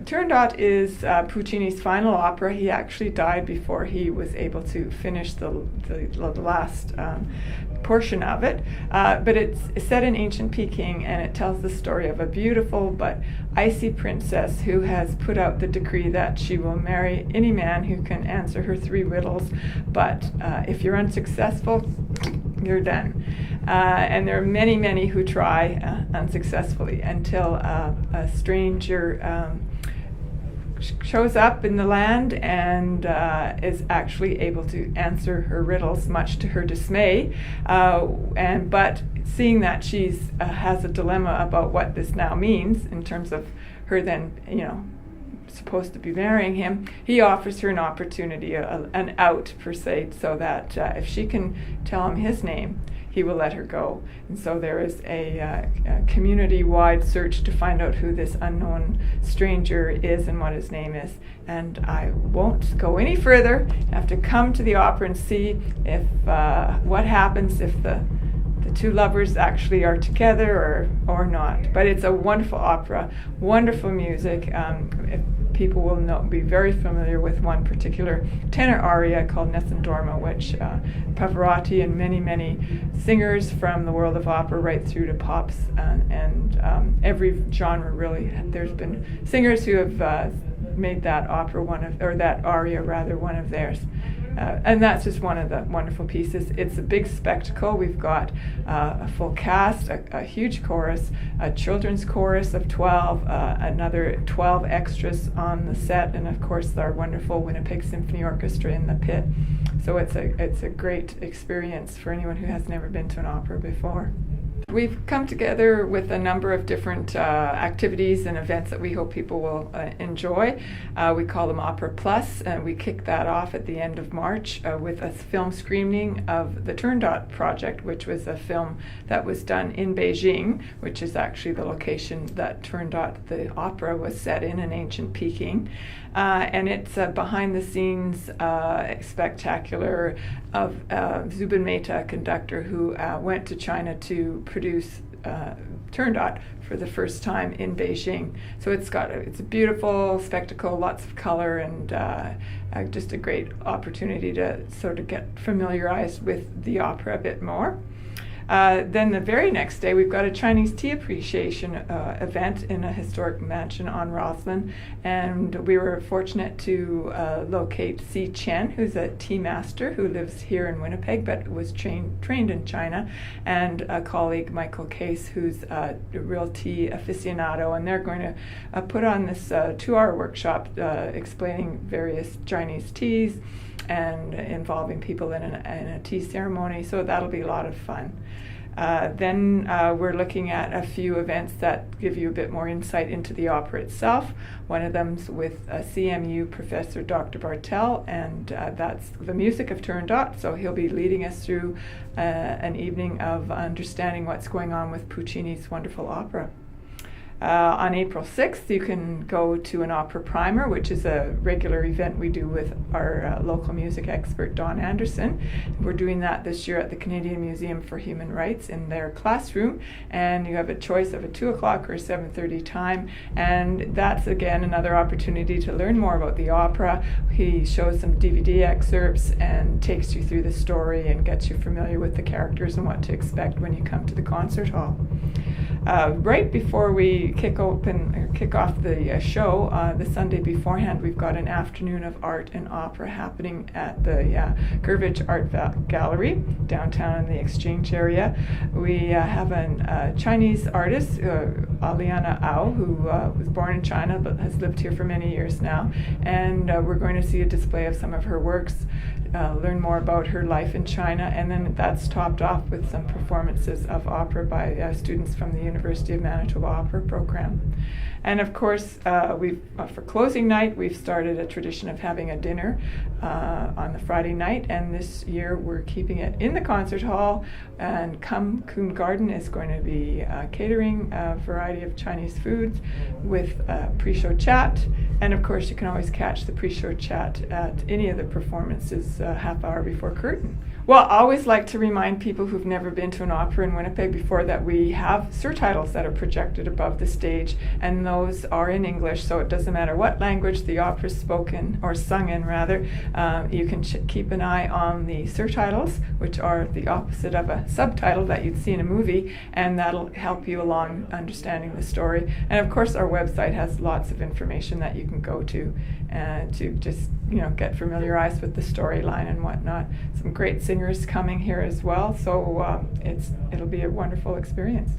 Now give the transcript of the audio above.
Turandot is Puccini's final opera. He actually died before he was able to finish the last portion of it. But it's set in ancient Peking, and it tells the story of a beautiful but icy princess who has put out the decree that she will marry any man who can answer her 3 riddles. But if you're unsuccessful, you're done. And there are many, many who try unsuccessfully until a stranger shows up in the land and is actually able to answer her riddles, much to her dismay. But seeing that she's has a dilemma about what this now means in terms of her then, supposed to be marrying him, he offers her an opportunity, an out per se, so that if she can tell him his name, he will let her go. And so there is a community-wide search to find out who this unknown stranger is and what his name is. And I won't go any further. You have to come to the opera and see if what happens if the 2 lovers actually are together or not. But it's a wonderful opera, wonderful music. People will be very familiar with one particular tenor aria called Nessun Dorma, which Pavarotti and many, many singers from the world of opera right through to pops and every genre really. There's been singers who have made that opera that aria one of theirs. And that's just one of the wonderful pieces. It's a big spectacle. We've got a full cast, a huge chorus, a children's chorus of 12, another 12 extras on the set, and of course our wonderful Winnipeg Symphony Orchestra in the pit. So it's a great experience for anyone who has never been to an opera before. We've come together with a number of different activities and events that we hope people will enjoy. We call them Opera Plus, and we kick that off at the end of March with a film screening of the Turandot project, which was a film that was done in Beijing, which is actually the location that Turandot, the opera, was set in ancient Peking. And it's a behind-the-scenes spectacular of Zubin Mehta, a conductor who went to China to produce Turandot for the first time in Beijing. So it's a beautiful spectacle, lots of color, and just a great opportunity to sort of get familiarized with the opera a bit more. Then the very next day, we've got a Chinese tea appreciation event in a historic mansion on Roslyn, and we were fortunate to locate Si Chen, who's a tea master who lives here in Winnipeg but was trained in China, and a colleague, Michael Case, who's a real tea aficionado, and they're going to put on this 2-hour workshop explaining various Chinese teas and involving people in a tea ceremony, so that'll be a lot of fun. Then we're looking at a few events that give you a bit more insight into the opera itself. One of them's with CMU professor Dr. Bartel, and that's the music of Turandot, so he'll be leading us through an evening of understanding what's going on with Puccini's wonderful opera. On April 6th, you can go to an opera primer, which is a regular event we do with our local music expert, Don Anderson. We're doing that this year at the Canadian Museum for Human Rights in their classroom, and you have a choice of a 2 o'clock or 7:30 time, and that's again another opportunity to learn more about the opera. He shows some DVD excerpts and takes you through the story and gets you familiar with the characters and what to expect when you come to the concert hall. Right before we kick off the show, the Sunday beforehand, we've got an afternoon of art and opera happening at the Curvage Art Gallery downtown in the Exchange area. We have a Chinese artist, Aliana Ao, who was born in China but has lived here for many years now, and we're going to see a display of some of her works, learn more about her life in China, and then that's topped off with some performances of opera by students from the University of Manitoba Opera program. And of course, for closing night, we've started a tradition of having a dinner on the Friday night, and this year we're keeping it in the concert hall, and Coon Garden is going to be catering a variety of Chinese foods with pre-show chat, and of course you can always catch the pre-show chat at any of the performances half hour before curtain. Well, I always like to remind people who've never been to an opera in Winnipeg before that we have surtitles that are projected above the stage, and those are in English, so it doesn't matter what language the opera is spoken, or sung in rather. You can keep an eye on the surtitles, which are the opposite of a subtitle that you'd see in a movie, and that'll help you along understanding the story. And of course, our website has lots of information that you can go to just get familiarized with the storyline and whatnot. Some great singers coming here as well, so it'll be a wonderful experience.